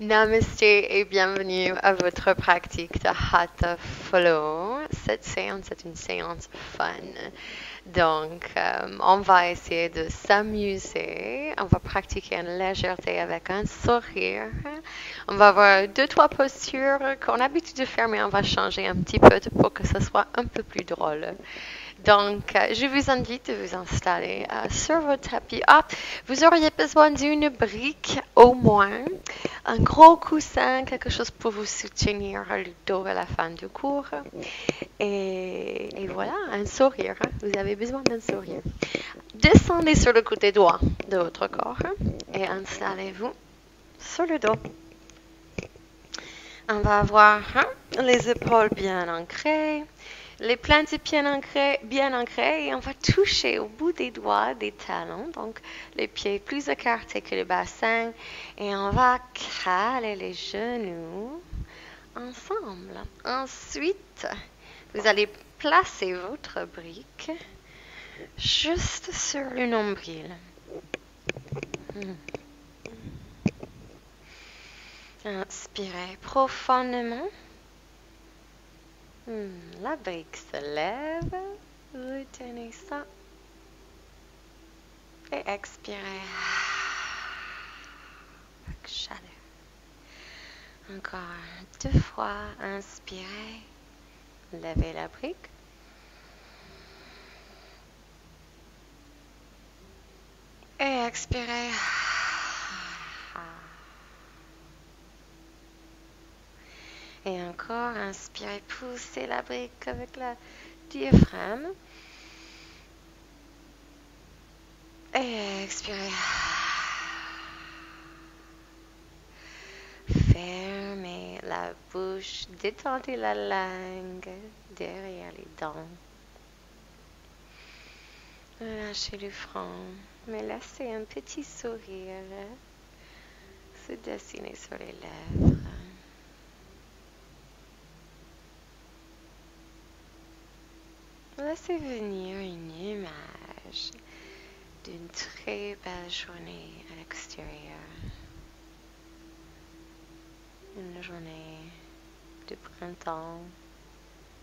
Namaste et bienvenue à votre pratique de Hatha Flow. Cette séance est une séance fun. Donc, on va essayer de s'amuser. On va pratiquer une légèreté avec un sourire. On va avoir deux, trois postures qu'on a l'habitude de faire, mais on va changer un petit peu pour que ce soit un peu plus drôle. Donc, je vous invite à vous installer sur votre tapis. Vous auriez besoin d'une brique au moins, un gros coussin, quelque chose pour vous soutenir le dos à la fin du cours. Et voilà, un sourire. Vous avez besoin d'un sourire. Descendez sur le côté droit de votre corps et installez-vous sur le dos. On va avoir les épaules bien ancrées. Les plantes bien ancrées, et on va toucher au bout des doigts des talons, donc les pieds plus écartés que le bassin, et on va caler les genoux ensemble. Ensuite, vous allez placer votre brique juste sur le nombril. Inspirez profondément. La brique se lève. Retenez ça. Et expirez. Avec chaleur. Encore deux fois. Inspirez. Levez la brique. Et expirez. Et encore, inspirez, poussez la brique avec la diaphragme. Et expirez. Fermez la bouche, détendez la langue derrière les dents. Lâchez le front, mais laissez un petit sourire se dessiner sur les lèvres. Laissez venir une image d'une très belle journée à l'extérieur. Une journée de printemps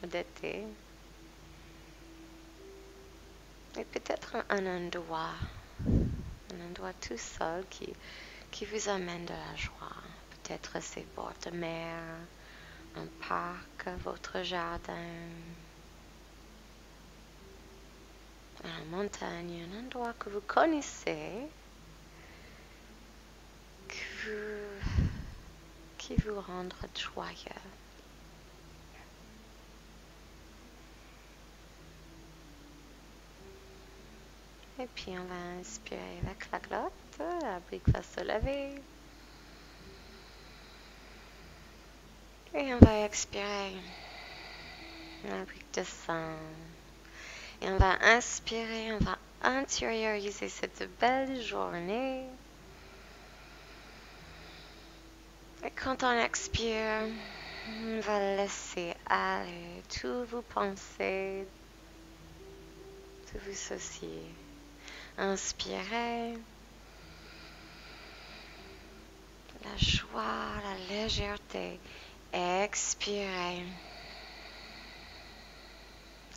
ou d'été. Et peut-être un endroit tout seul qui vous amène de la joie. Peut-être c'est bord de mer, un parc, votre jardin, la montagne, un endroit que vous connaissez, qui vous rendra joyeux. Et puis on va inspirer avec la glotte, la brique va se lever. Et on va expirer, la brique descend. Et on va inspirer, on va intérioriser cette belle journée. Et quand on expire, on va laisser aller toutes vos pensées, tous vos soucis. Inspirez. La joie, la légèreté. Expirez.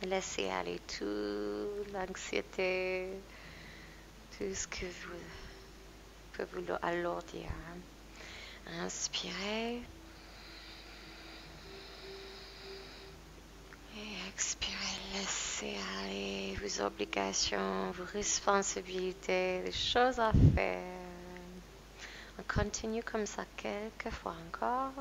Laissez aller toute l'anxiété, tout ce que peut vous alourdir. Inspirez. Et expirez. Laissez aller vos obligations, vos responsabilités, les choses à faire. On continue comme ça quelques fois encore.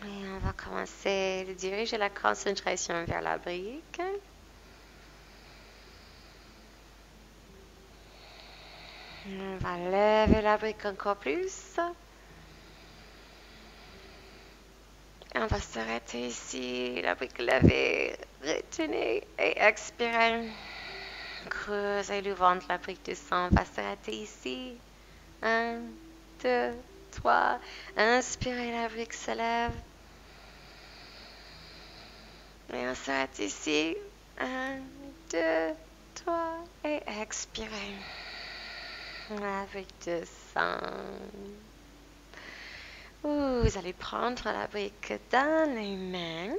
Et on va commencer à diriger la concentration vers la brique. On va lever la brique encore plus. Et on va s'arrêter ici. La brique levée. Retenez et expirez. Creusez le ventre, la brique descend. On va s'arrêter ici. 1, 2, 3. Inspirez, la brique se lève. Et on s'arrête ici. 1, 2, 3. Et expirez. La brique descend. Vous allez prendre la brique dans les mains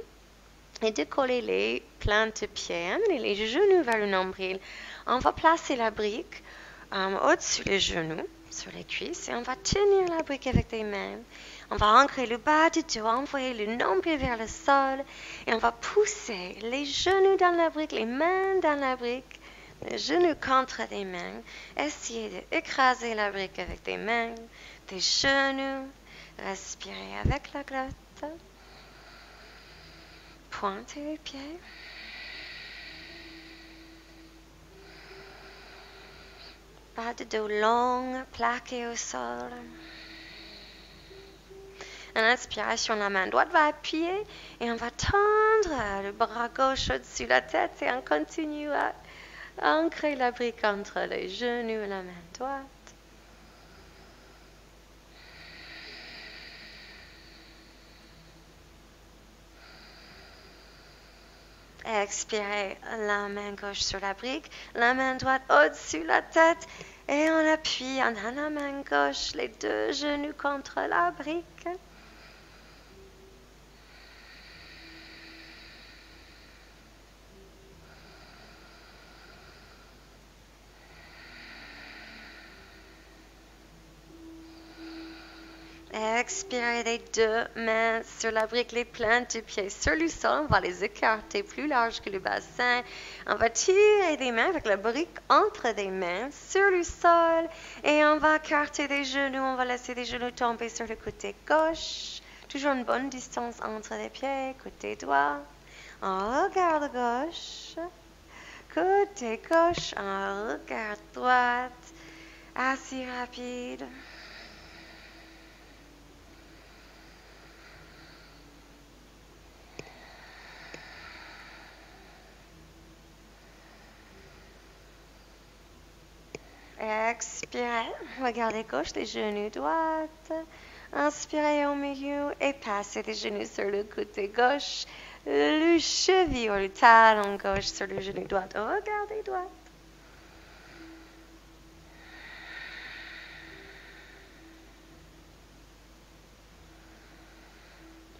et décoller les plantes de pieds. Amenez les genoux vers le nombril. On va placer la brique au-dessus des genoux, sur les cuisses, et on va tenir la brique avec des mains. On va ancrer le bas du dos, envoyer le nombril vers le sol, et on va pousser les genoux dans la brique, les mains dans la brique, les genoux contre les mains. Essayez d'écraser la brique avec des mains, des genoux. Respirez avec la glotte. Pointez les pieds. Bas de dos long, plaqué au sol. En inspiration, la main droite va appuyer et on va tendre le bras gauche au-dessus de la tête et on continue à ancrer la brique entre les genoux et la main droite. Expirez, la main gauche sur la brique, la main droite au-dessus de la tête et on appuie, on a la main gauche, les deux genoux contre la brique. Expirez les deux mains sur la brique, les plantes du pied sur le sol. On va les écarter plus large que le bassin. On va tirer les mains avec la brique entre les mains sur le sol. Et on va écarter les genoux. On va laisser les genoux tomber sur le côté gauche. Toujours une bonne distance entre les pieds. Côté droit. On regarde gauche. Côté gauche. On regarde droite. Assez rapide. Expirez, regardez gauche, les genoux droites. Inspirez au milieu et passez les genoux sur le côté gauche. Le cheville ou le talon gauche sur le genou droit. Regardez droite.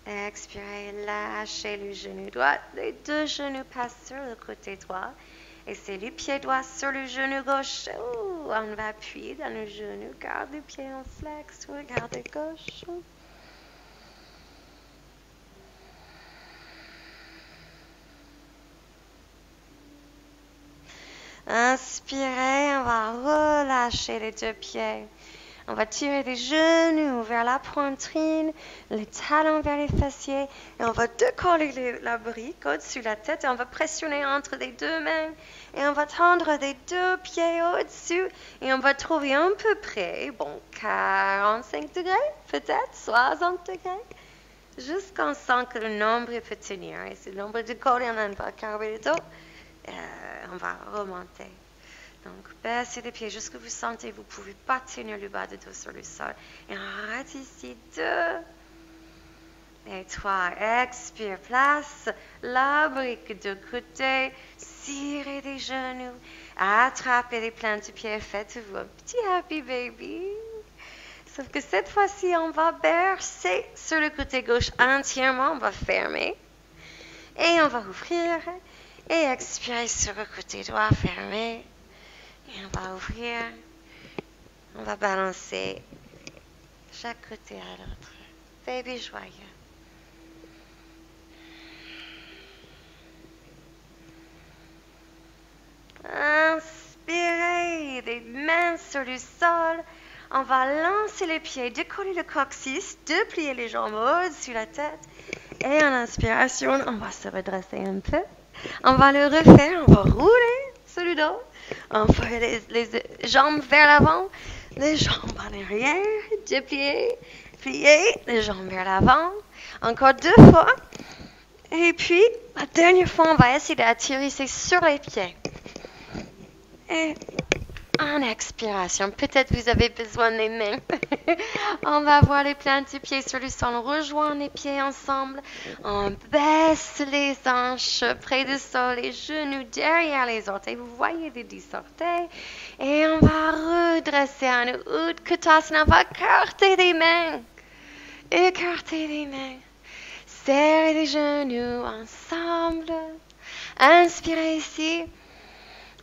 Expirez, lâchez le genou droit. Les deux genoux passent sur le côté droit. Et c'est le pied droit sur le genou gauche. On va appuyer dans le genou. Garde le pied en flex. Regardez gauche. Inspirez, on va relâcher les deux pieds. On va tirer les genoux vers la poitrine, les talons vers les fessiers. Et on va décoller la brique au-dessus de la tête. Et on va pressionner entre les deux mains. Et on va tendre les deux pieds au-dessus. Et on va trouver à peu près, 45 degrés, peut-être 60 degrés. Jusqu'on sent que le nombril peut tenir. Et si le nombril décolle, on va carrer le dos. On va remonter. Donc, baissez les pieds jusqu'à ce que vous sentez. Vous ne pouvez pas tenir le bas de dos sur le sol. Et on arrête ici. 2 et 3. Expire. Place la brique de côté. Cirez les genoux. Attrapez les plantes du pied. Faites-vous un petit happy baby. Sauf que cette fois-ci, on va bercer sur le côté gauche entièrement. On va fermer. Et on va ouvrir. Et expirer sur le côté droit. Fermer. Et on va ouvrir, on va balancer chaque côté à l'autre. Baby joyeux. Inspirez, les mains sur le sol. On va lancer les pieds, décoller le coccyx, déplier les jambes au-dessus de la tête. Et en inspiration, on va se redresser un peu. On va le refaire, on va rouler sur le dos. On fait les jambes vers l'avant, les jambes en arrière, déplier, plier, les jambes vers l'avant. Encore 2 fois. Et puis, la dernière fois, on va essayer d'atterrir sur les pieds. Et En expiration, peut-être vous avez besoin des mains. On va avoir les plantes du pied sur le sol. On rejoint les pieds ensemble. On baisse les hanches près du sol, les genoux derrière les orteils. Vous voyez les 10 orteils. Et on va redresser en Utkatasana. On va écarter les mains. Écarter les mains. Serrez les genoux ensemble. Inspirez ici.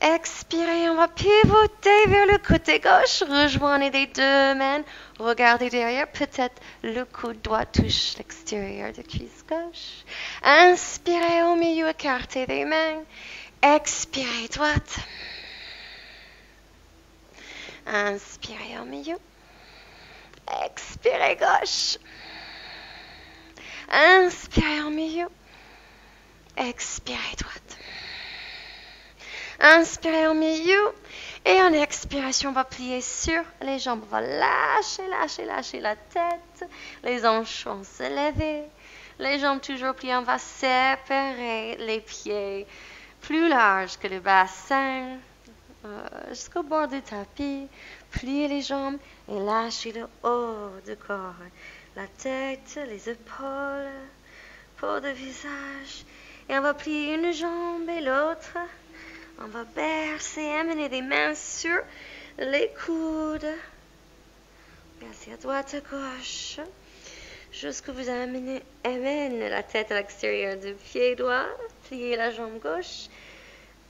Expirez, on va pivoter vers le côté gauche. Rejoignez les deux mains. Regardez derrière. Peut-être le coude droit touche l'extérieur de cuisse gauche. Inspirez au milieu, écartez les mains. Expirez droite. Inspirez au milieu. Expirez gauche. Inspirez au milieu. Expirez droite. Inspirez au milieu. Et en expiration, on va plier sur les jambes. On va lâcher la tête. Les hanches vont se lever. Les jambes toujours pliées. On va séparer les pieds plus larges que le bassin. Jusqu'au bord du tapis. Pliez les jambes et lâchez le haut du corps. La tête, les épaules, peau de visage. Et on va plier une jambe et l'autre. On va bercer, amener des mains sur les coudes. Bercer à droite, à gauche. Jusqu'à vous amenez la tête à l'extérieur du pied droit. Pliez la jambe gauche.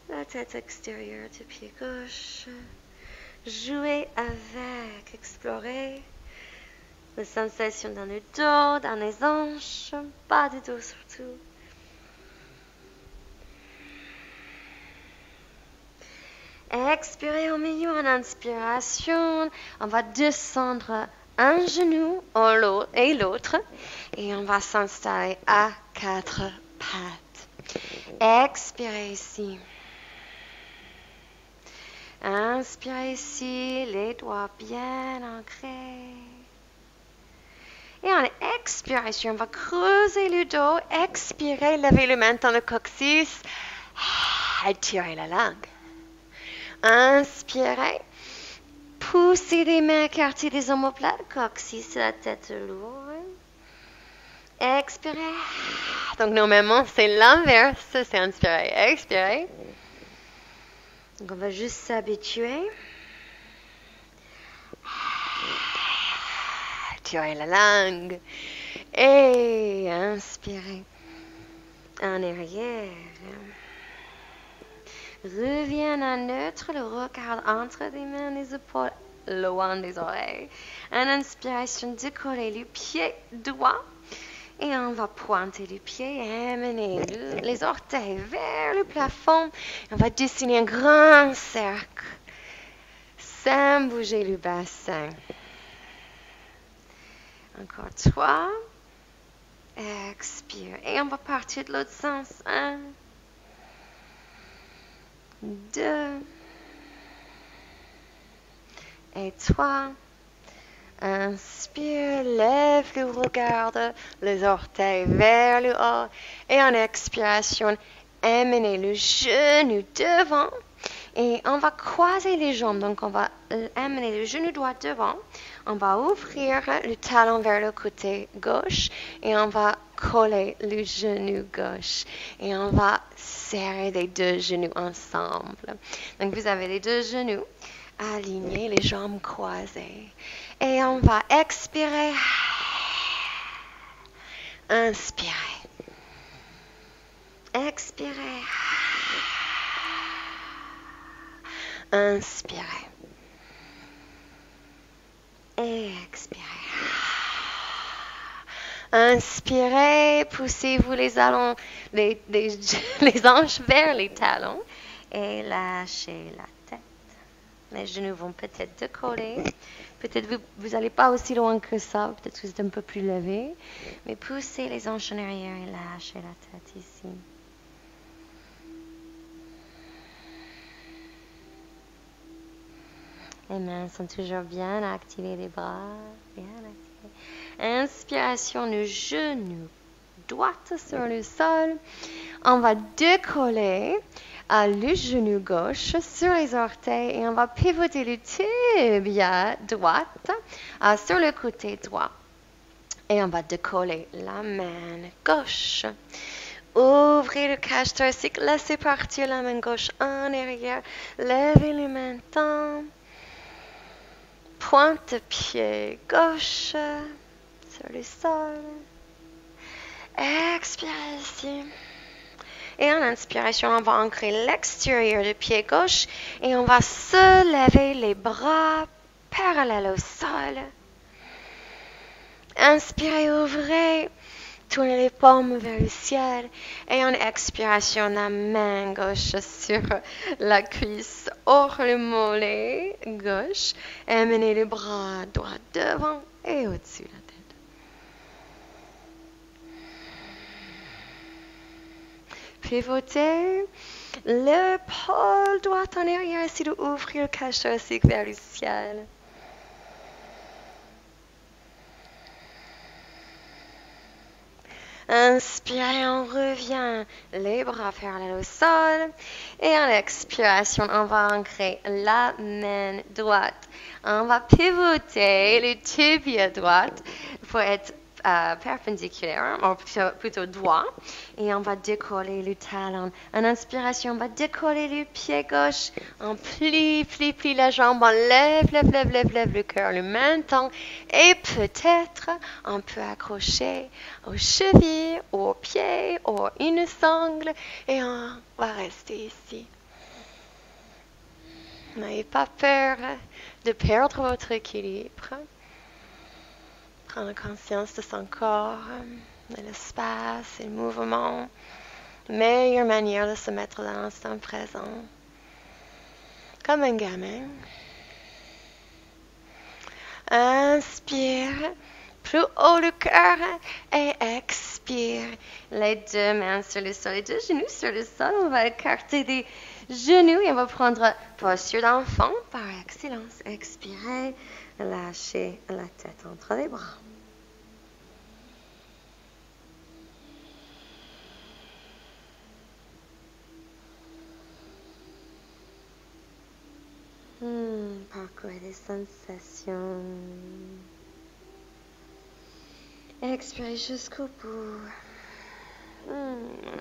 La tête extérieure du pied gauche. Jouez avec, explorez les sensations dans le dos, dans les hanches, bas du dos surtout. Expirez au milieu en inspiration. On va descendre un genou et l'autre. Et on va s'installer à 4 pattes. Expirez ici. Inspirez ici, les doigts bien ancrés. Et en expiration, on va creuser le dos. Expirez, levez le menton, le coccyx. Étirez la langue. Inspirez. Poussez les mains, écartez les omoplates. Coccyx, la tête lourde. Expirez. Donc, normalement, c'est l'inverse. C'est inspirer. Expirez. Donc, on va juste s'habituer. Étirez la langue. Et inspirez. En arrière. Reviens à neutre, le regard entre les mains, les épaules, loin des oreilles. En inspiration, décollez le pied droit. Et on va pointer le pied et amener les orteils vers le plafond. On va dessiner un grand cercle sans bouger le bassin. Encore 3. Expire. Et on va partir de l'autre sens. 1. 2 et 3. Inspire, lève le regard, les orteils vers le haut. Et en expiration, amenez le genou devant. Et on va croiser les jambes. Donc, on va amener le genou droit devant. On va ouvrir le talon vers le côté gauche. Et on va coller le genou gauche. Et on va serrer les deux genoux ensemble. Donc, vous avez les deux genoux alignés, les jambes croisées. Et on va expirer. Inspirer. Expirer. Inspirez. Expirez. Inspirez, poussez-vous les hanches vers les talons et lâchez la tête. Les genoux vont peut-être décoller. Peut-être vous n'allez pas aussi loin que ça. Peut-être que vous êtes un peu plus levé. Mais poussez les hanches en arrière et lâchez la tête ici. Les mains sont toujours bien activées, les bras bien activés. Inspiration, le genou droit sur le sol. On va décoller le genou gauche sur les orteils et on va pivoter le tibia droite sur le côté droit. Et on va décoller la main gauche. Ouvrez le cache thoracique, laissez partir la main gauche en arrière, levez les mains temps. Pointe de pied gauche sur le sol. Expirez ici. Et en inspiration, on va ancrer l'extérieur du pied gauche et on va se lever les bras parallèles au sol. Inspirez, ouvrez, tournez les paumes vers le ciel et en expiration, la main gauche sur la cuisse, hors le mollet gauche, amenez les bras droits devant et au-dessus de la tête. Pivotez l'épaule droite en arrière, essayez d'ouvrir le cache thoracique vers le ciel. Inspirez, on revient, les bras parallèles au sol. Et en expiration, on va ancrer la main droite. On va pivoter le tibia droite pour être perpendiculaire, ou plutôt droit. Et on va décoller le talon. En inspiration, on va décoller le pied gauche. On plie la jambe. On lève le cœur, le menton. Et peut-être, on peut accrocher aux chevilles, aux pieds, ou une sangle. Et on va rester ici. N'ayez pas peur de perdre votre équilibre. Prendre conscience de son corps, de l'espace et le mouvement. Meilleure manière de se mettre dans l'instant présent. Comme un gamin. Inspire. Plus haut le cœur. Et expire. Les deux mains sur le sol. Les deux genoux sur le sol. On va écarter des genoux et on va prendre posture d'enfant par excellence. Expirez. Lâchez la tête entre les bras. Parcourez les sensations. Expirez jusqu'au bout.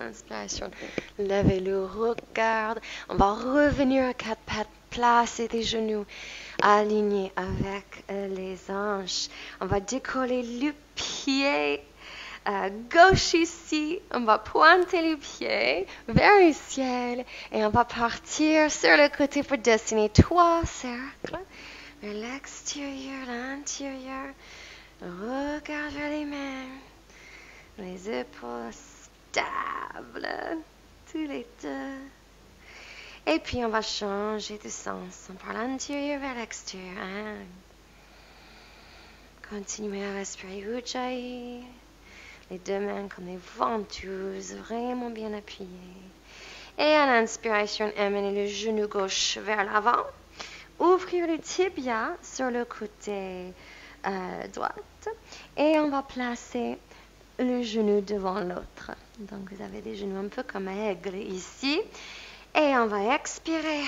Inspiration. Levez le regard. On va revenir à quatre pattes. Placez les genoux alignés avec les hanches. On va décoller le pied gauche ici. On va pointer le pied vers le ciel et on va partir sur le côté pour dessiner 3 cercles vers l'extérieur, l'intérieur. Regarde vers les mains, les épaules stables, tous les deux. Et puis, on va changer de sens. On part l'intérieur vers l'extérieur. Continuez à respirer Ujjayi. Les deux mains comme des ventouses, vraiment bien appuyées. Et à l'inspiration, amenez le genou gauche vers l'avant. Ouvrir le tibia sur le côté droite. Et on va placer le genou devant l'autre. Donc, vous avez des genoux un peu comme un aigle ici. Et on va expirer.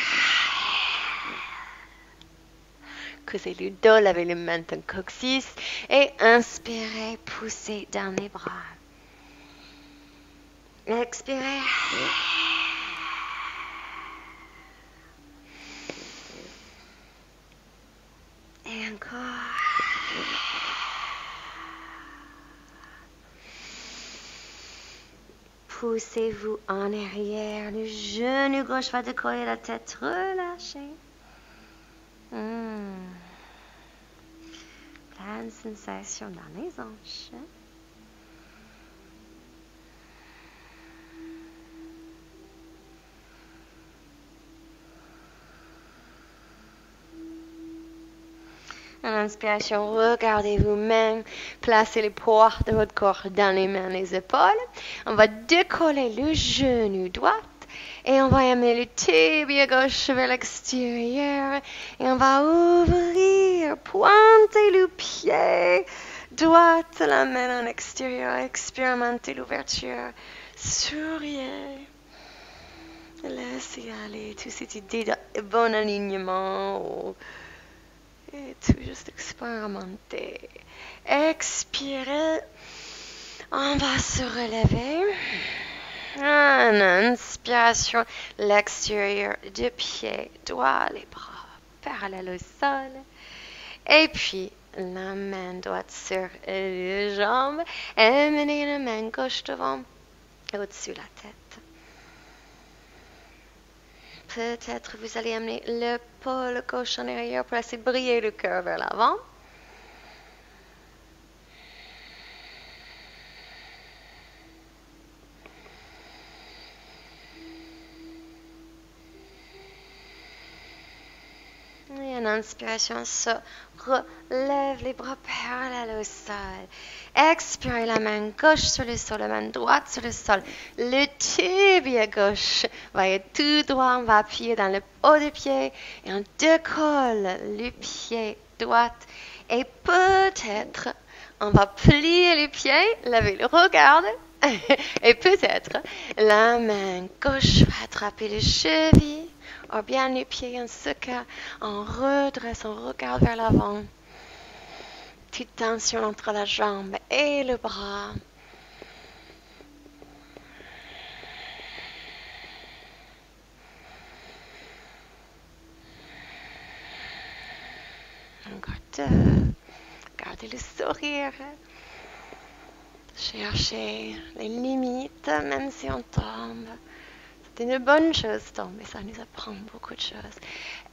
Creusez le dos, lavez le menton coccyx. Et inspirez, poussez dans les bras. Expirez. Et encore. Poussez-vous en arrière. Le genou gauche va décoller, la tête relâchée. Plein de sensations dans les hanches. En inspiration, regardez vous-même, placez les poids de votre corps dans les mains, les épaules. On va décoller le genou droit et on va amener le tibia gauche vers l'extérieur et on va ouvrir, pointer le pied droit, la main en extérieur, expérimentez l'ouverture, souriez. Laissez aller toute cette idée de bon alignement et tout juste expérimenter. Expirez. On va se relever. En inspiration, l'extérieur du pied, doigts, les bras parallèles au sol. Et puis, la main droite sur les jambes. Amenez la main gauche devant, au-dessus de la tête. Peut-être vous allez amener l'épaule gauche en arrière pour laisser briller le cœur vers l'avant. Et en inspiration, se relève les bras parallèles au sol. Expirez la main gauche sur le sol, la main droite sur le sol. Le tibia gauche va être tout droit. On va appuyer dans le haut du pied et on décolle le pied droit. Et peut-être, on va plier le pied, lever le regard. Et peut-être, la main gauche va attraper le cheville. Ou bien les pieds en ce cas, on redresse, on regarde vers l'avant. Petite tension entre la jambe et le bras. Encore deux. Gardez le sourire. Cherchez les limites, même si on tombe. C'est une bonne chose tomber, ça nous apprend beaucoup de choses.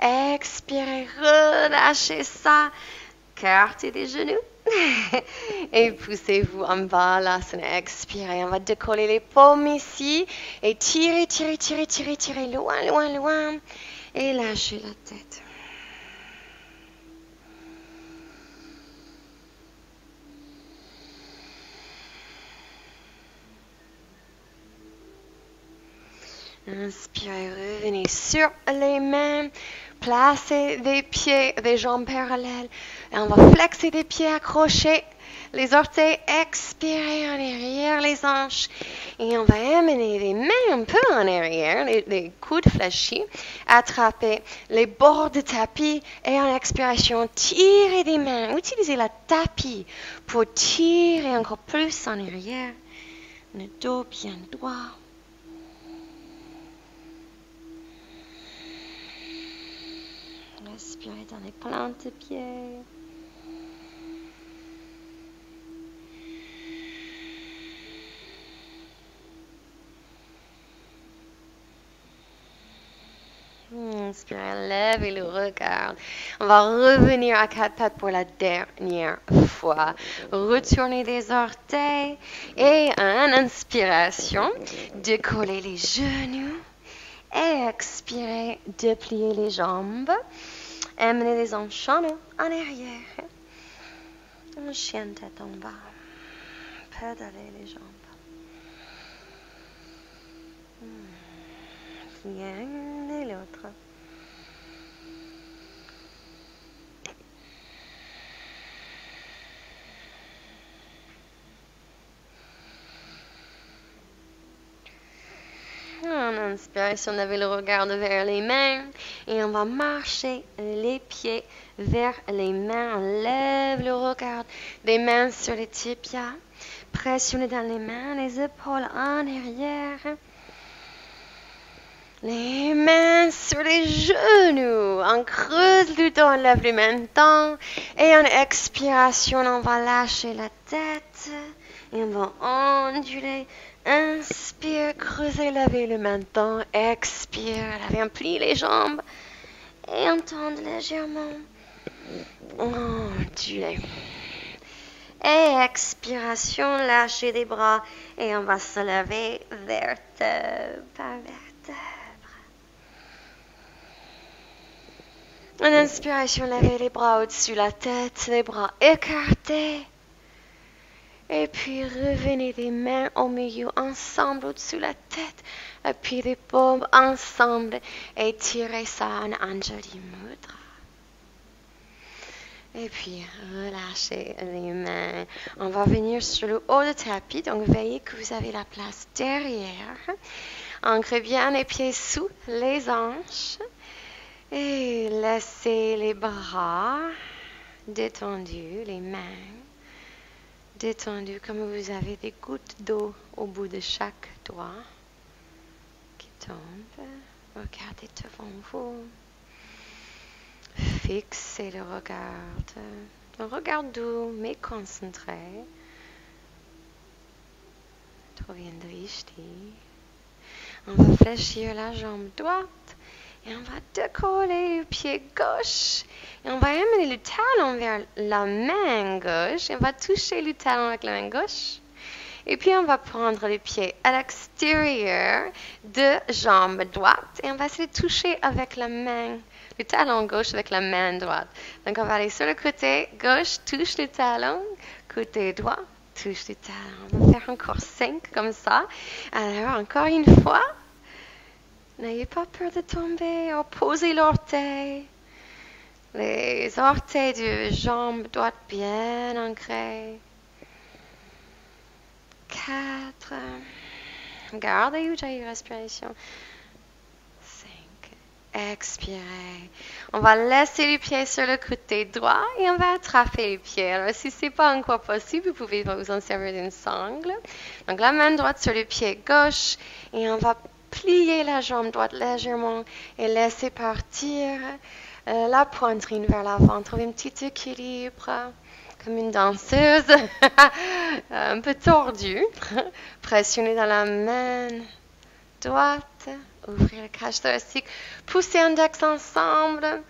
Expirez, relâchez ça. Écartez les genoux. Et poussez-vous en bas, là, expirez. On va décoller les paumes ici. Et tirez, tirez, tirez, tirez, tirez, loin, loin, loin. Et lâchez la tête. Inspirez, revenez sur les mains. Placez des pieds, des jambes parallèles. Et on va flexer des pieds accrochés. Les orteils, expirez en arrière les hanches. Et on va amener les mains un peu en arrière, les coudes fléchis. Attrapez les bords du tapis. Et en expiration, tirez des mains. Utilisez le tapis pour tirer encore plus en arrière. Le dos bien droit. Respirez dans les plantes de pieds. Inspirez, lèvez le regard. On va revenir à quatre pattes pour la dernière fois. Retournez les orteils et en inspiration, décollez les genoux. Et expirez, dépliez les jambes. Amenez les hanches en arrière. Un chien de tête en bas. Pédalez les jambes. L'un et l'autre. En inspiration, levez le regard vers les mains et on va marcher les pieds vers les mains. On lève le regard des mains sur les tibias. Pressionnez dans les mains, les épaules en arrière. Les mains sur les genoux. On creuse le dos, on lève le menton. Et en expiration, on va lâcher la tête. Et on va onduler. Inspire, creusez, levez le menton. Expire, levez, on plie les jambes. Et on tend légèrement. Ondulez. Et expiration, lâchez les bras. Et on va se lever vertèbre par vertèbre. En inspiration, levez les bras au-dessus de la tête, les bras écartés. Et puis revenez les mains au milieu ensemble au-dessus de la tête. Et puis les paumes ensemble. Et tirez ça en Anjali Mudra. Et puis relâchez les mains. On va venir sur le haut du tapis. Donc veillez que vous avez la place derrière. Ancrez bien les pieds sous les hanches. Et laissez les bras détendus, les mains détendues, comme vous avez des gouttes d'eau au bout de chaque doigt qui tombe. Regardez devant vous. Fixez le regard. Un regard doux mais concentré. Troviendo ici. On va fléchir la jambe droite. Et on va décoller le pied gauche. Et on va amener le talon vers la main gauche. Et on va toucher le talon avec la main gauche. Et puis on va prendre le pied à l'extérieur de jambe droite. Et on va se toucher avec la main, le talon gauche avec la main droite. Donc on va aller sur le côté gauche, touche le talon. Côté droit, touche le talon. On va faire encore 5 comme ça. Alors encore une fois. N'ayez pas peur de tomber. Posez l'orteil. Les orteils de jambe droite bien ancrés. 4. Gardez une respiration. 5. Expirez. On va laisser les pieds sur le côté droit et on va attraper les pieds. Alors, si ce n'est pas encore possible, vous pouvez vous en servir d'une sangle. Donc, la main droite sur le pied gauche et on va pliez la jambe droite légèrement et laissez partir la poitrine vers l'avant. Trouvez un petit équilibre comme une danseuse, un peu tordue. Pressionnez dans la main droite, ouvrez la cage thoracique, poussez index ensemble.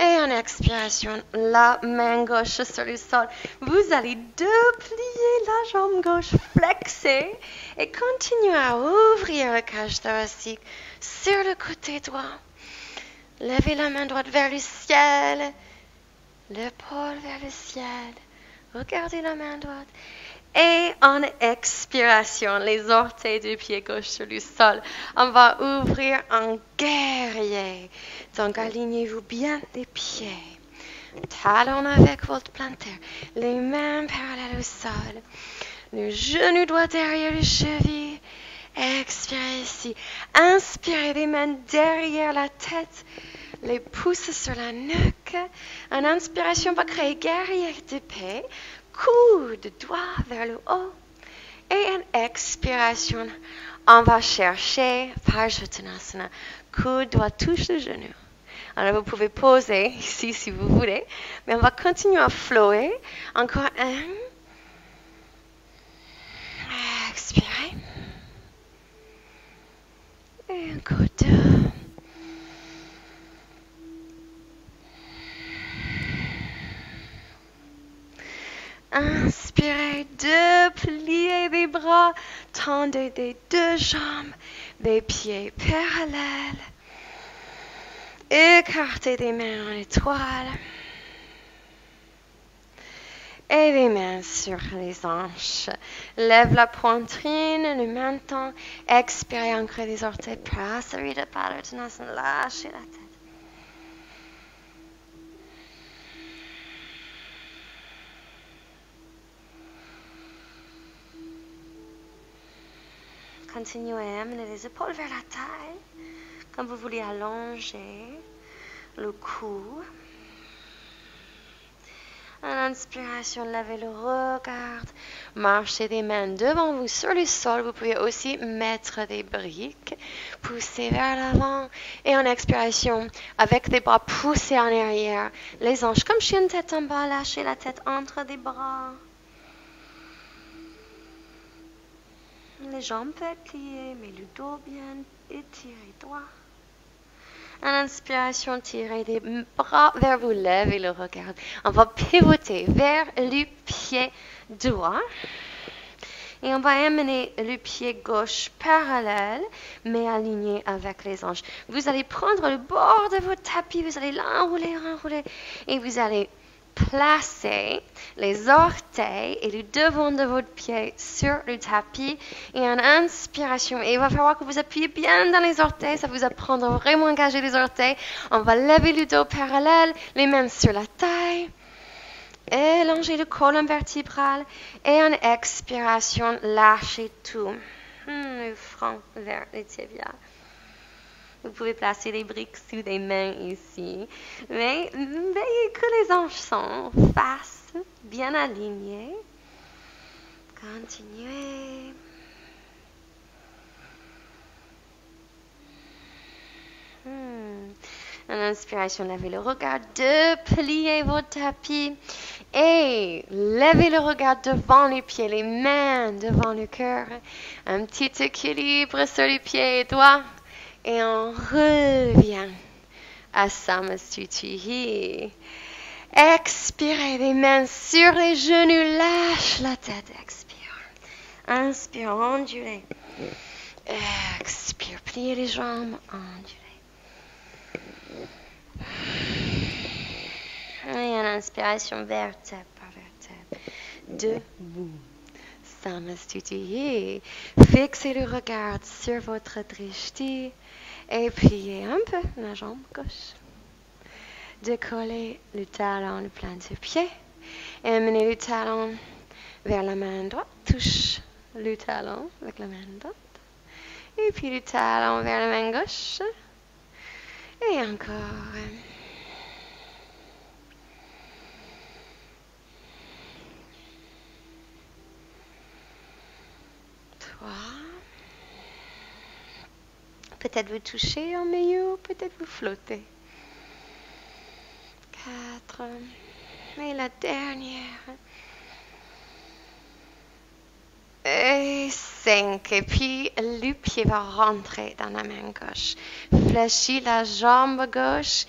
Et en expiration, la main gauche sur le sol. Vous allez déplier la jambe gauche, flexer et continuer à ouvrir la cage thoracique sur le côté droit. Levez la main droite vers le ciel, l'épaule vers le ciel. Regardez la main droite. Et en expiration, les orteils du pied gauche sur le sol. On va ouvrir en guerrier. Donc, alignez-vous bien les pieds. Talon avec votre plantaire. Les mains parallèles au sol. Le genou droit derrière les chevilles. Expirez ici. Inspirez les mains derrière la tête. Les pouces sur la nuque. En inspiration, on va créer guerrier de paix. Coude, doigt vers le haut. Et en expiration, on va chercher Parsvottanasana. Coude, doigt touche le genou. Alors, vous pouvez poser ici si vous voulez. Mais on va continuer à flower. Encore un. Expirez. Et encore 2. Inspirez, dépliez les bras, tendez les 2 jambes, les pieds parallèles. Écartez les mains en étoile. Et les mains sur les hanches. Lève la poitrine, le menton. Expirez, ancrez les orteils. Prasarita Padottanasana, lâchez la tête. Continuez à amener les épaules vers la taille, comme vous voulez allonger le cou. En inspiration, levez le regard, marchez des mains devant vous sur le sol. Vous pouvez aussi mettre des briques, pousser vers l'avant. Et en expiration, avec les bras poussés en arrière, les hanches comme chien de tête en bas, lâchez la tête entre des bras. Les jambes peuvent être pliées, mais le dos bien étiré droit. En inspiration, tirez les bras vers vous, levez le regard. On va pivoter vers le pied droit. Et on va amener le pied gauche parallèle, mais aligné avec les hanches. Vous allez prendre le bord de votre tapis, vous allez l'enrouler, et vous allez placer les orteils et le devant de votre pied sur le tapis. Et en inspiration, et il va falloir que vous appuyez bien dans les orteils, ça vous apprendra vraiment à engager les orteils. On va lever le dos parallèle, les mains sur la taille. Élongez le colonne vertébrale et en expiration, lâchez tout. Le front vers le tibia. Vous pouvez placer les briques sous des mains ici. Mais veillez que les hanches sont face bien alignées. Continuez. En inspiration, levez le regard, dépliez votre tapis et levez le regard devant les pieds, les mains devant le cœur. Un petit équilibre sur les pieds et doigts et on revient à Samastuti. Expirez les mains sur les genoux, lâche la tête, expire. Inspire, ondulez. Expire, pliez les jambes, ondulez. Et en inspiration, vertèbre par vertèbre. Debout. Samastuti. Fixez le regard sur votre drishti et pliez un peu la jambe gauche. Décollez le talon, le plan du pied. Et amenez le talon vers la main droite. Touche le talon avec la main droite. Et puis le talon vers la main gauche. Et encore. 3. Peut-être vous touchez en milieu, peut-être vous flottez. 4. Et la dernière. Et 5. Et puis, le pied va rentrer dans la main gauche. Fléchis la jambe gauche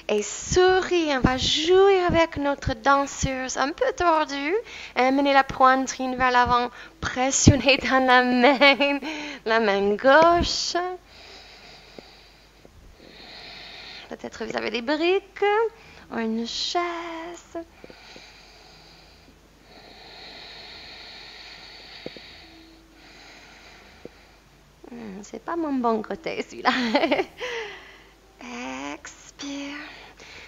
et souris. On va jouer avec notre danseuse un peu tordue. Amenez la poitrine vers l'avant. Pressionnez dans la main gauche. Peut-être vous avez des briques ou une chaise. C'est pas mon bon côté celui-là. Expire.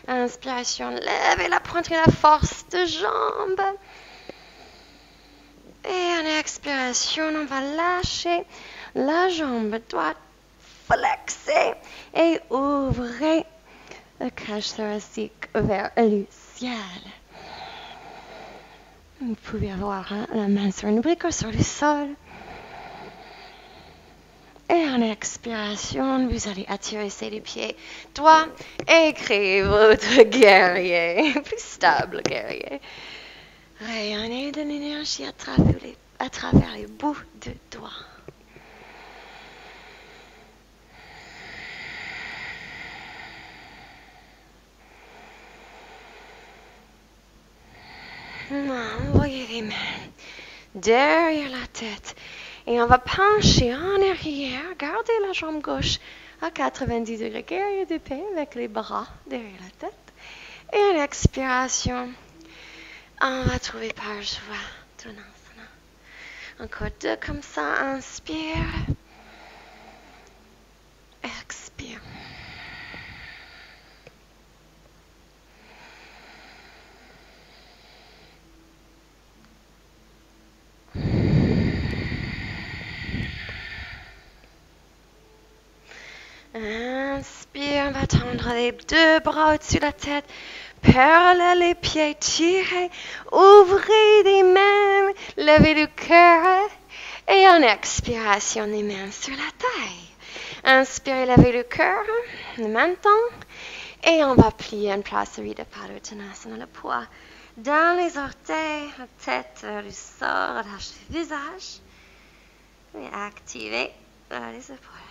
Inspiration, levez la poitrine, la force de jambe. Et en expiration, on va lâcher la jambe droite, flexer et ouvrez le cage thoracique vers le ciel. Vous pouvez avoir la main sur une brique ou sur le sol. Et en expiration, vous allez attirer les pieds droits et créer votre guerrier, plus stable guerrier. Rayonnez de l'énergie à travers les bouts de doigts. Envoyez les mains derrière la tête. Et on va pencher en arrière, garder la jambe gauche à 90 degrés, guerrier de paix avec les bras derrière la tête. Et en expiration, on va trouver par joie. Encore 2 comme ça, inspire, expire. Inspire, on va tendre les 2 bras au-dessus de la tête. Parallèle les pieds, tirez, ouvrez les mains, levez le cœur. Et en expiration, les mains sur la taille. Inspirez, levez le cœur, le menton. Et on va plier en place Ida Padottanasana, le poids dans les orteils, la tête vers le sol, relâchez le visage. Et activez les épaules.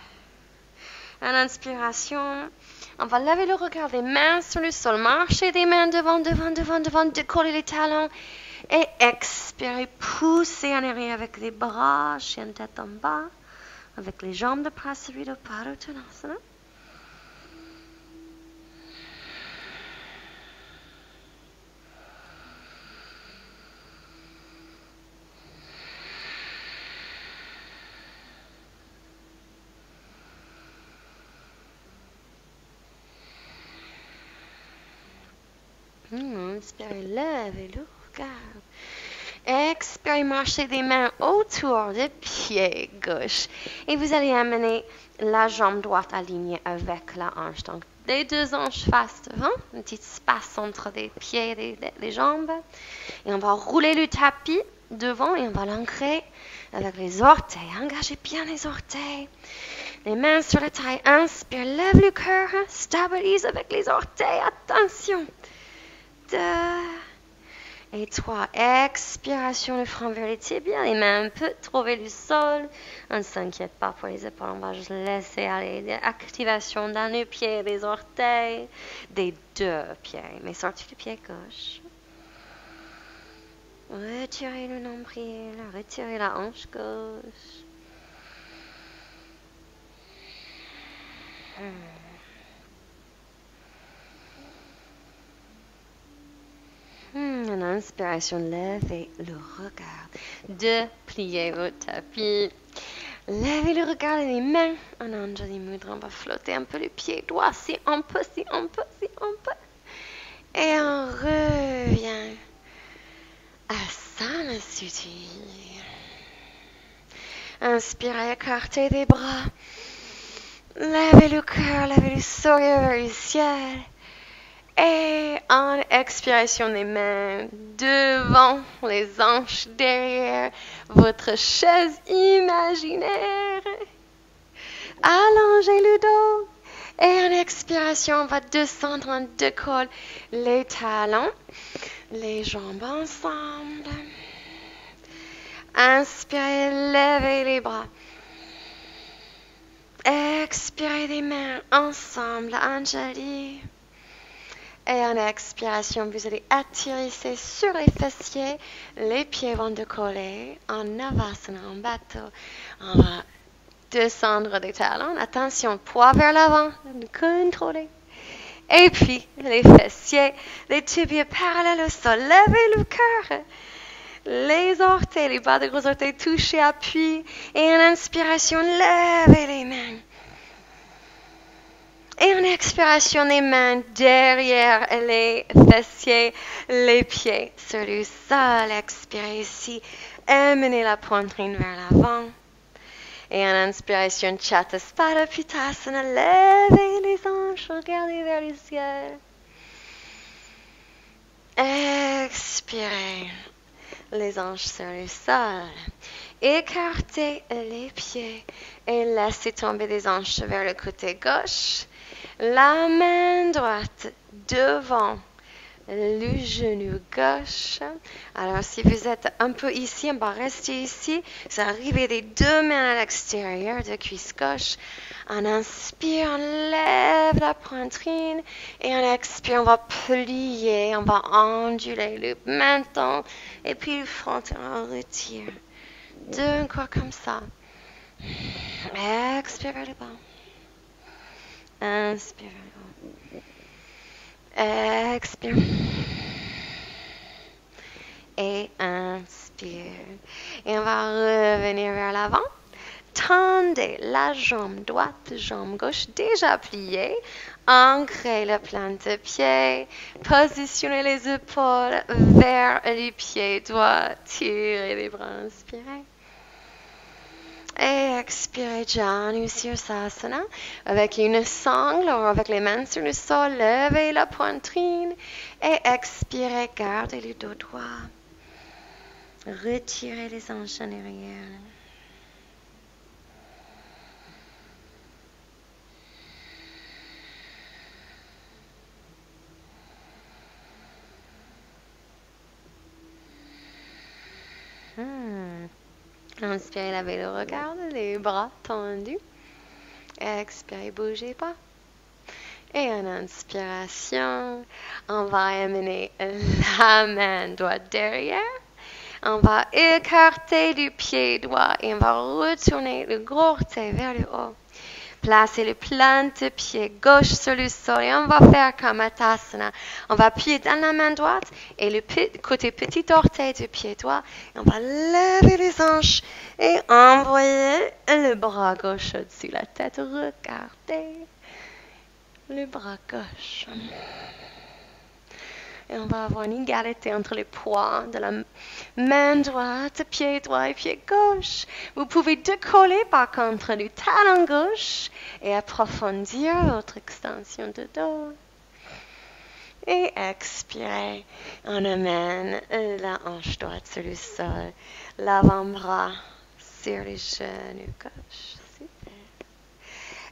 En inspiration, on va lever le regard, les mains sur le sol, marcher des mains devant, décoller les talons et expirer, pousser en arrière avec les bras, chien tête en bas, avec les jambes de Prasarita Padottanasana. Inspirez, levez le regard. Expirez, marchez des mains autour du pied gauche. Et vous allez amener la jambe droite alignée avec la hanche. Donc, les deux hanches face devant, un petit espace entre les pieds et les jambes. Et on va rouler le tapis devant et on va l'ancrer avec les orteils. Engagez bien les orteils. Les mains sur la taille. Inspire, lève le cœur. Stabilise avec les orteils. Attention. 2 et 3. Expiration, le front vers les tibias. Les mains un peu trouver le sol. On ne s'inquiète pas pour les épaules. On va juste laisser aller. Activation dans le pied, les orteils. Des deux pieds. Mais sortez le pied gauche. Retirez le nombril. Retirez la hanche gauche. Une inspiration, levez le regard. 2, pliez vos tapis. Levez le regard et les mains en Anjali Mudra. On va flotter un peu les pieds droits, si on peut, si on peut, si on peut. Et on revient à Samasuti. Inspirez, écartez les bras. Levez le cœur, levez le sourire vers le ciel. Et en expiration, les mains devant, les hanches derrière votre chaise imaginaire. Allongez le dos. Et en expiration, on va descendre en décolle les talons, les jambes ensemble. Inspirez, levez les bras. Expirez les mains ensemble, Anjali. Et en expiration, vous allez atterrisser sur les fessiers. Les pieds vont décoller en Navasana, en bateau. On va descendre des talons. Attention, poids vers l'avant. Contrôlez. Et puis, les fessiers, les tibias parallèles au sol. Levez le cœur. Les orteils, les bas de gros orteils touchés, appui. Et en inspiration, levez les mains. Et en expiration, les mains derrière les fessiers, les pieds sur le sol. Expirez ici. Amenez la poitrine vers l'avant. Et en inspiration, Chatuspada Pitasana. Levez les hanches, regardez vers le ciel. Expirez. Les hanches sur le sol. Écartez les pieds et laissez tomber les hanches vers le côté gauche. La main droite devant le genou gauche. Alors, si vous êtes un peu ici, on va rester ici. Vous arrivez les deux mains à l'extérieur de cuisse gauche. En inspire, on lève la poitrine. Et en expire, on va plier, on va onduler le menton. Et puis le front, on retire. Deux fois comme ça. Expirez le bas. Inspire. Expire. Et inspire. Et on va revenir vers l'avant. Tendez la jambe droite, jambe gauche déjà pliée. Ancrez la plante de pied. Positionnez les épaules vers les pieds droits. Tirez les bras. Inspirez. Et expirez, Janu Sirsasana, avec une sangle ou avec les mains sur le sol, levez la poitrine et expirez, gardez le dos droit. Retirez les hanches en arrière. Inspirez, lavez le regard, les bras tendus. Expirez, bougez pas. Et en inspiration, on va amener la main droite derrière. On va écarter du pied droit et on va retourner le gros orteil vers le haut. Placez le plante de pied gauche sur le sol et on va faire Kamatasana. On va appuyer dans la main droite et le côté petit orteil du pied droit. Et on va lever les hanches et envoyer le bras gauche au-dessus de la tête. Regardez le bras gauche. Et on va avoir une égalité entre les poids de la main droite, pied droit et pied gauche. Vous pouvez décoller par contre du talon gauche et approfondir votre extension de dos. Et expirez. On amène la hanche droite sur le sol, l'avant-bras sur le genou gauche. Super.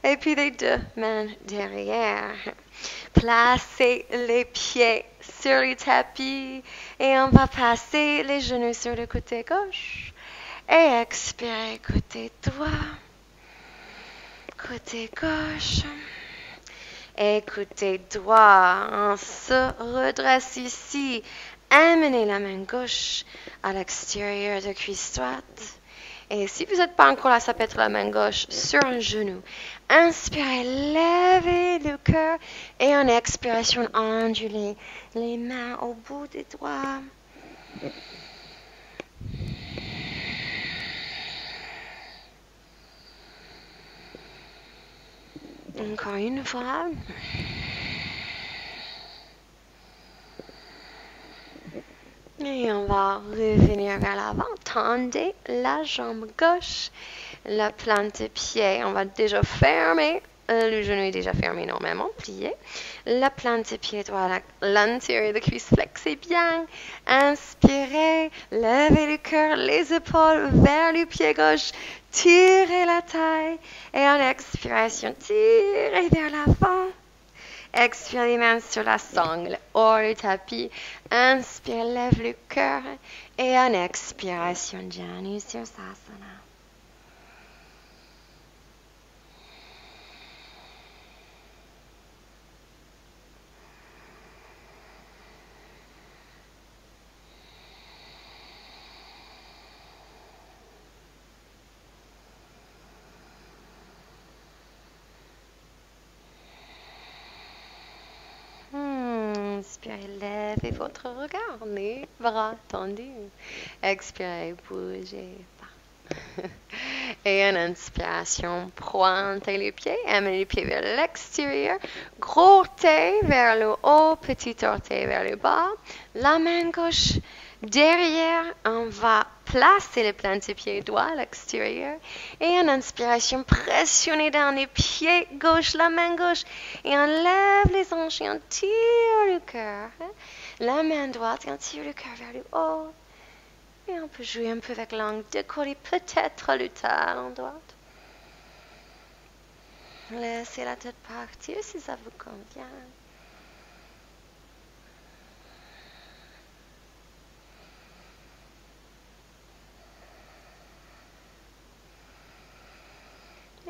Et puis les deux mains derrière. Placez les pieds sur le tapis et on va passer les genoux sur le côté gauche. Et expirez côté droit, côté gauche. Et côté droit, on se redresse ici. Amenez la main gauche à l'extérieur de cuisse droite. Et si vous n'êtes pas encore là, ça peut être la main gauche sur un genou. Inspirez, levez le cœur et en expiration, ondulez les mains au bout des doigts. Encore une fois. Et on va revenir vers l'avant. Tendez la jambe gauche, la plante de pied. On va déjà fermer. Le genou est déjà fermé normalement, plié. La plante de pied droit, l'intérieur de cuisse flexé bien. Inspirez, levez le cœur, les épaules vers le pied gauche. Tirez la taille. Et en expiration, tirez vers l'avant. Expire les mains sur la sangle, hors le tapis. Inspire, lève le cœur. Et en expiration, Janu Sirsasana. Inspirez, levez votre regard, les bras tendus. Expirez, bougez pas. Et en inspiration, pointez les pieds, amenez les pieds vers l'extérieur, gros orteil vers le haut, petit orteil vers le bas, la main gauche derrière, on va placer les plantes de pied droit à l'extérieur et en inspiration, pressionnez dans les pieds gauche, la main gauche et on lève les hanches et on tire le cœur. La main droite et on tire le cœur vers le haut. Et on peut jouer un peu avec l'angle, décoller peut-être le talon droit. Laissez la tête partir si ça vous convient.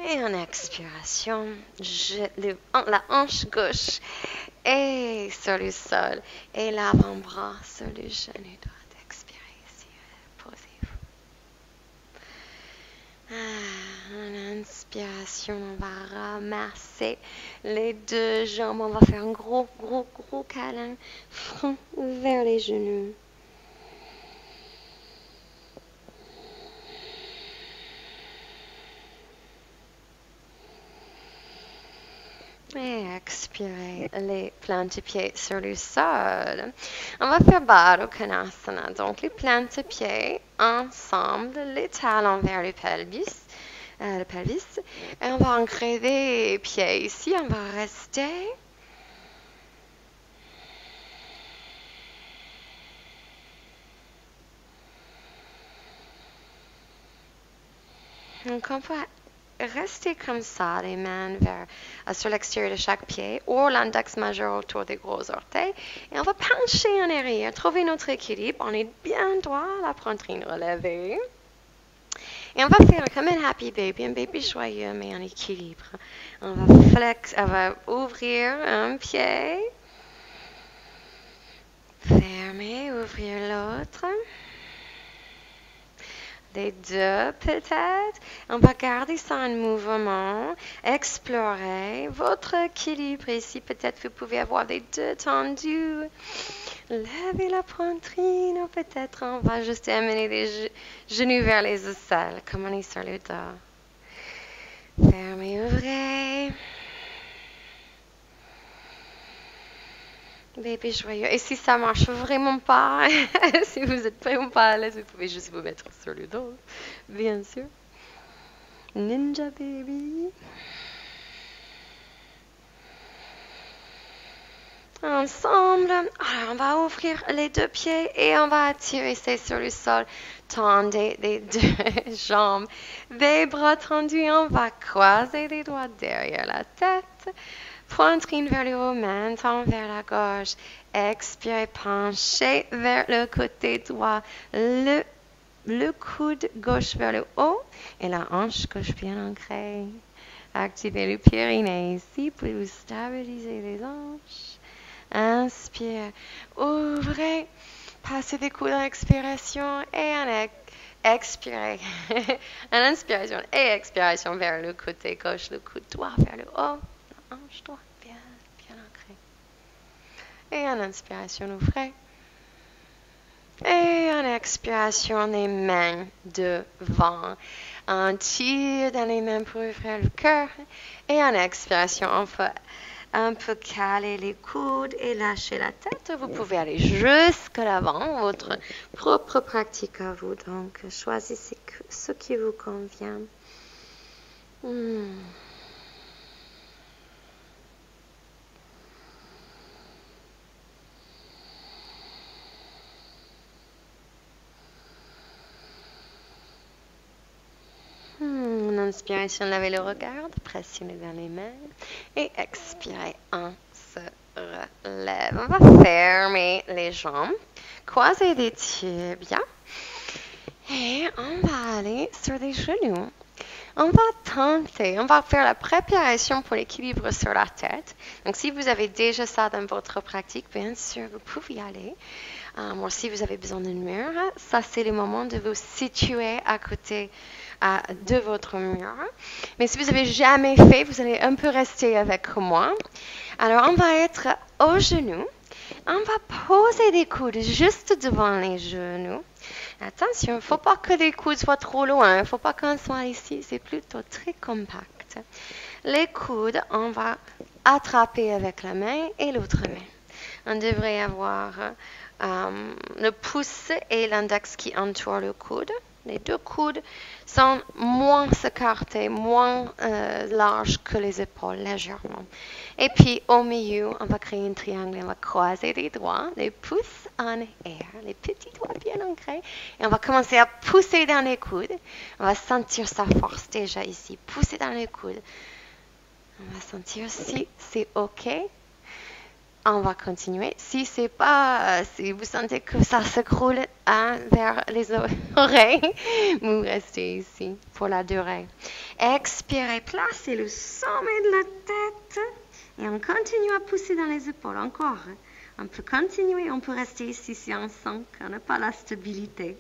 Et en expiration, la hanche gauche est sur le sol et l'avant-bras sur le genou droit. Expirez ici, posez-vous. En inspiration, on va ramasser les deux jambes. On va faire un gros câlin, front vers les genoux. Et expirez les plantes de pied sur le sol. On va faire Baddha Konasana. Donc les plantes de pied ensemble, les talons vers le pelvis. Et on va ancrer les pieds ici. On va rester. Donc on peut rester comme ça, les mains sur l'extérieur de chaque pied, ou l'index majeur autour des gros orteils. Et on va pencher en arrière, trouver notre équilibre. On est bien droit, la poitrine relevée. Et on va faire comme un happy baby, un bébé joyeux, mais en équilibre. On va ouvrir un pied. Fermer, ouvrir l'autre. Les deux peut-être. On va garder ça en mouvement. Explorer votre équilibre ici. Peut-être vous pouvez avoir les deux tendus. Levez la poitrine. Ou peut-être on va juste amener les genoux vers les aisselles, comme on est sur le dos. Fermez, ouvrez. Bébé joyeux. Et si ça marche vraiment pas, si vous êtes vraiment pas à l'aise, vous pouvez juste vous mettre sur le dos, bien sûr. Ninja baby. Ensemble, alors on va ouvrir les deux pieds et on va atterrir sur le sol. Tendez les deux jambes, les bras tendus, on va croiser les doigts derrière la tête. Poitrine vers le haut, menton vers la gauche. Expirez, penchez vers le côté droit. Le coude gauche vers le haut et la hanche gauche bien ancrée. Activez le périnée ici pour vous stabiliser les hanches. Inspire, ouvrez, passez des coudes en expiration et en expirez. En inspiration et expiration vers le côté gauche, le coude droit vers le haut, la hanche droite bien ancrée. Et en inspiration, ouvrez. Et en expiration, les mains devant. On tire dans les mains pour ouvrir le cœur. Et en expiration, on fait un peu caler les coudes et lâcher la tête. Vous pouvez aller jusqu'à l'avant, votre propre pratique à vous. Donc, choisissez ce qui vous convient. Inspiration, lavez le regard, pressionnez dans les mains et expirez, on se relève. On va fermer les jambes, croiser les tibias et on va aller sur les genoux. On va tenter, on va faire la préparation pour l'équilibre sur la tête. Donc, si vous avez déjà ça dans votre pratique, bien sûr, vous pouvez y aller. Ou si vous avez besoin d'un mur, ça c'est le moment de vous situer à côté de votre mur. Mais si vous n'avez jamais fait, vous allez un peu rester avec moi. Alors, on va être aux genoux. On va poser les coudes juste devant les genoux. Attention, il ne faut pas que les coudes soient trop loin. Il ne faut pas qu'on soit ici. C'est plutôt très compact. Les coudes, on va attraper avec la main et l'autre main. On devrait avoir le pouce et l'index qui entourent le coude. Les deux coudes sont moins écartés, moins larges que les épaules, légèrement. Et puis, au milieu, on va créer un triangle. On va croiser les doigts, les pouces en air, les petits doigts bien ancrés. Et on va commencer à pousser dans les coudes. On va sentir sa force déjà ici. Pousser dans les coudes. On va sentir si c'est OK. On va continuer. Si vous sentez que ça s'écroule vers les oreilles, vous restez ici pour la durée. Expirez, placez le sommet de la tête et on continue à pousser dans les épaules. Encore. On peut continuer, on peut rester ici si on sent qu'on n'a pas la stabilité.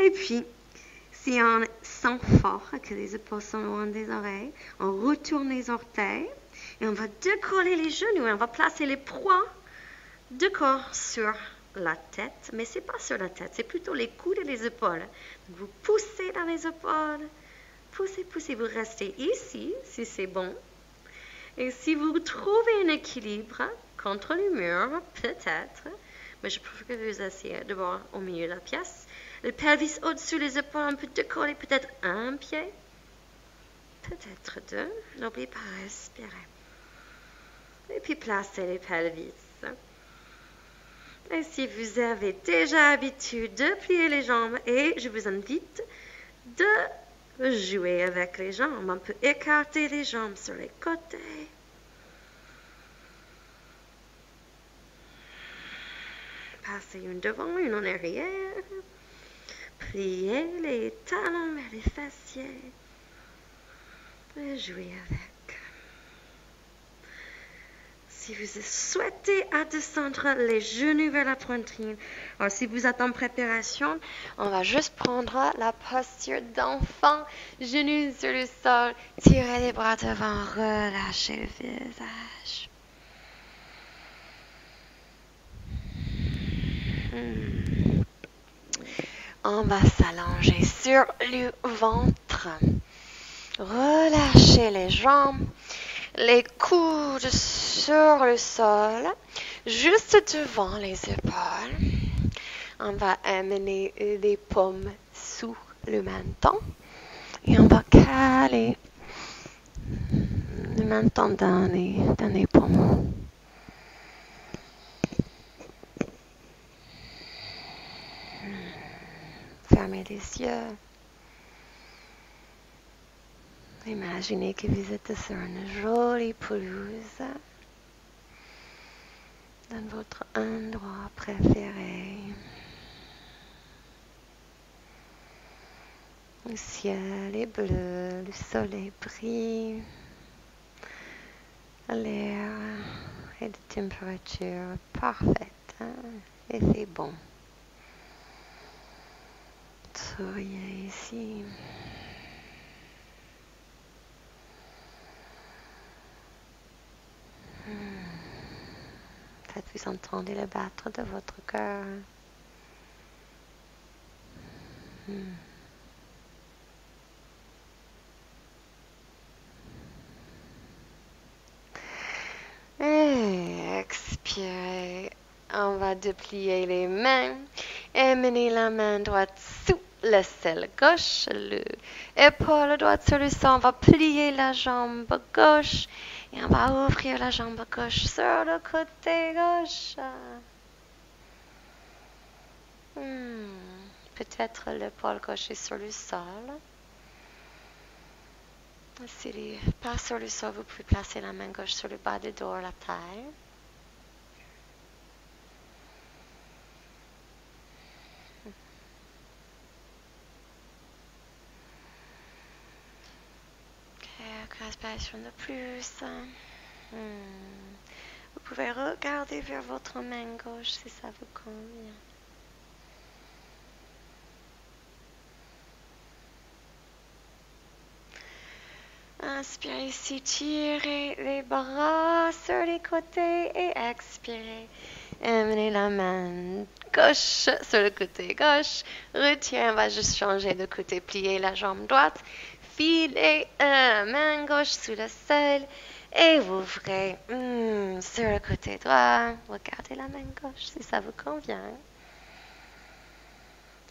Et puis, si on sent fort que les épaules sont loin des oreilles, on retourne les orteils. Et on va décoller les genoux et on va placer les poids de corps sur la tête. Mais ce n'est pas sur la tête, c'est plutôt les coudes et les épaules. Donc vous poussez dans les épaules. Poussez, poussez. Vous restez ici, si c'est bon. Et si vous trouvez un équilibre contre le mur, peut-être. Mais je préfère que vous asseyez d'abord au milieu de la pièce. Le pelvis au-dessus des épaules, on peut décoller peut-être un pied. Peut-être deux. N'oubliez pas de respirer. Et puis placez les pelvis. Et si vous avez déjà l'habitude de plier les jambes, et je vous invite de jouer avec les jambes. On peut écarter les jambes sur les côtés. Passez une devant, une en arrière. Pliez les talons vers les fessiers. Et jouez avec. Si vous souhaitez descendre les genoux vers la poitrine, alors si vous êtes en préparation, on va juste prendre la posture d'enfant, genoux sur le sol, tirez les bras devant, relâchez le visage. On va s'allonger sur le ventre. Relâchez les jambes, les coudes sur le sol, juste devant les épaules. On va amener les paumes sous le menton et on va caler le menton dans les paumes. Fermez les yeux. Imaginez que vous êtes sur une jolie pelouse dans votre endroit préféré. Le ciel est bleu, le soleil brille, l'air est de température parfaite, et c'est bon. Souriez ici. Peut-être vous entendez le battre de votre cœur. Et expirez. On va déplier les mains. Amenez la main droite sous l'aisselle gauche. L'épaule droite sur le sol. On va plier la jambe gauche. Et on va ouvrir la jambe gauche sur le côté gauche. Peut-être l'épaule gauche est sur le sol. S'il n'est pas sur le sol, vous pouvez placer la main gauche sur le bas du dos, la taille. Quelques respirations de plus. Vous pouvez regarder vers votre main gauche si ça vous convient. Inspirez ici, tirez les bras sur les côtés et expirez. Amenez la main gauche sur le côté gauche. Retirez, on va juste changer de côté, plier la jambe droite. Filez la main gauche sous le sol et ouvrez sur le côté droit. Regardez la main gauche si ça vous convient.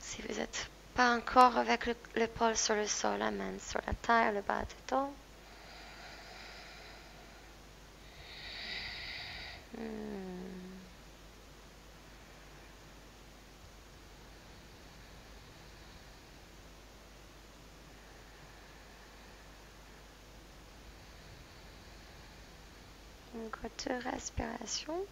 Si vous n'êtes pas encore avec l'épaule sur le sol, la main sur la taille, le bas du dos. Une courte respiration.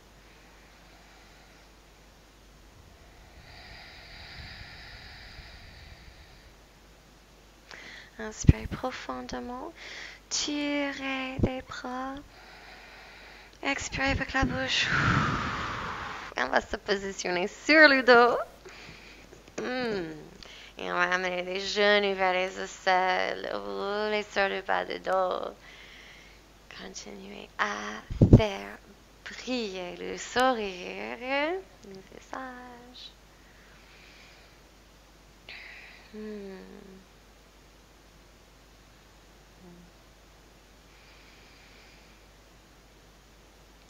Inspirez profondément. Tirez les bras. Expirez avec la bouche. On va se positionner sur le dos. Et on va amener les genoux vers les aisselles. Rouler sur le bas du dos. Continuez à faire briller le sourire du visage.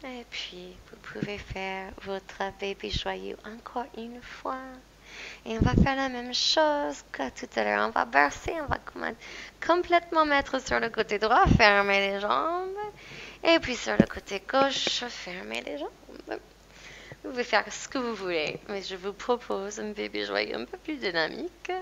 Et puis, vous pouvez faire votre bébé joyeux encore une fois. Et on va faire la même chose que tout à l'heure. On va bercer, on va complètement mettre sur le côté droit, fermer les jambes. Et puis sur le côté gauche, fermer les jambes. Vous pouvez faire ce que vous voulez, mais je vous propose un bébé joyeux un peu plus dynamique.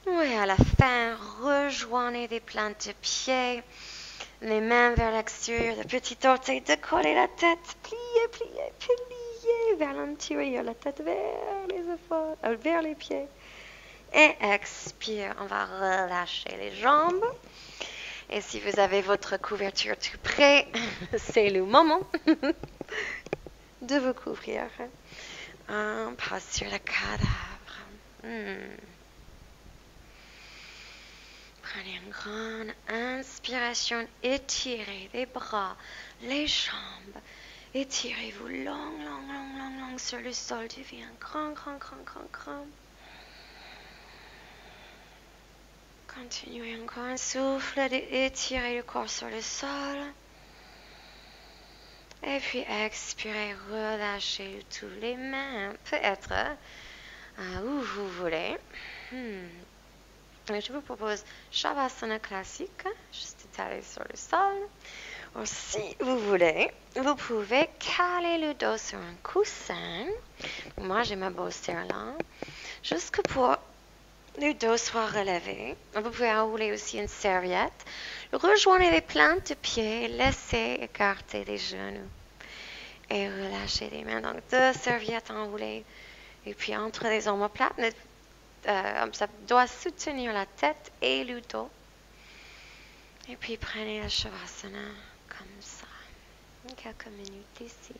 Oui, à la fin, rejoignez les plantes de pied, les mains vers l'extérieur, le petit orteil, décollez la tête, pliez, pliez, pliez vers l'intérieur, la tête vers les épaules, vers les pieds. Et expire, on va relâcher les jambes. Et si vous avez votre couverture tout près, c'est le moment de vous couvrir. On passe sur le cadavre. Prenez une grande inspiration, étirez les bras, les jambes. Étirez-vous long sur le sol. Deviens grand. Continuez encore un souffle d'étirer le corps sur le sol. Et puis expirez, relâchez tous les mains. Peut-être où vous voulez. Je vous propose Shavasana classique, juste étalé sur le sol. Ou si vous voulez, vous pouvez caler le dos sur un coussin. Moi, j'ai ma bolster là. Jusque pour le dos soit relevé. Vous pouvez enrouler aussi une serviette. Rejoignez les plantes de pied. Laissez écarter les genoux. Et relâchez les mains. Donc, 2 serviettes enroulées. Et puis, entre les omoplates, ça doit soutenir la tête et le dos. Et puis, prenez le Shavasana comme ça. Quelques minutes ici.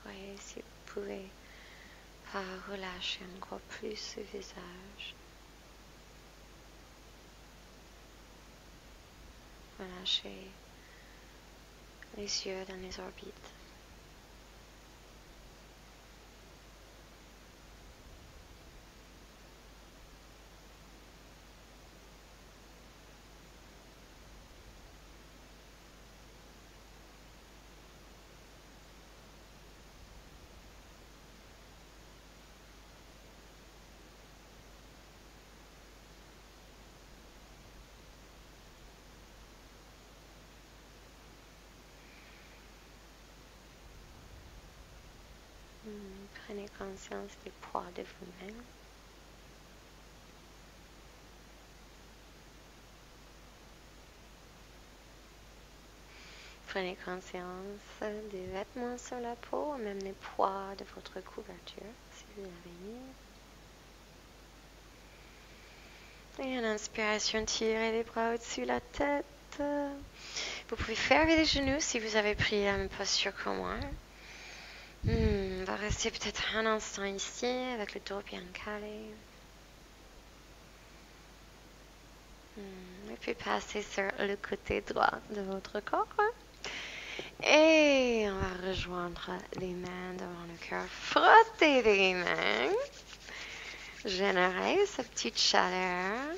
Voyez si vous pouvez relâcher encore plus le visage. Relâchez les yeux dans les orbites. Prenez conscience du poids de vous-même. Prenez conscience des vêtements sur la peau, même les poids de votre couverture, si vous l'avez mis. Et en inspiration, tirez les bras au-dessus de la tête. Vous pouvez fermer les genoux si vous avez pris la même posture que moi. On va rester peut-être un instant ici avec le dos bien calé. Et puis passer sur le côté droit de votre corps. Et on va rejoindre les mains devant le cœur. Frottez les mains. Générez cette petite chaleur.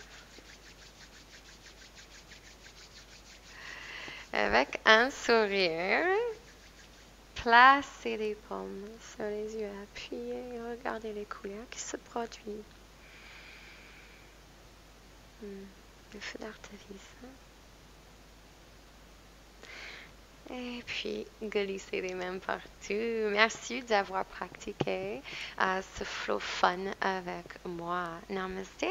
Avec un sourire. Placez les paumes sur les yeux appuyés et regardez les couleurs qui se produisent. Le feu d'artifice. Et puis, glissez les mains partout. Merci d'avoir pratiqué ce flow fun avec moi. Namaste.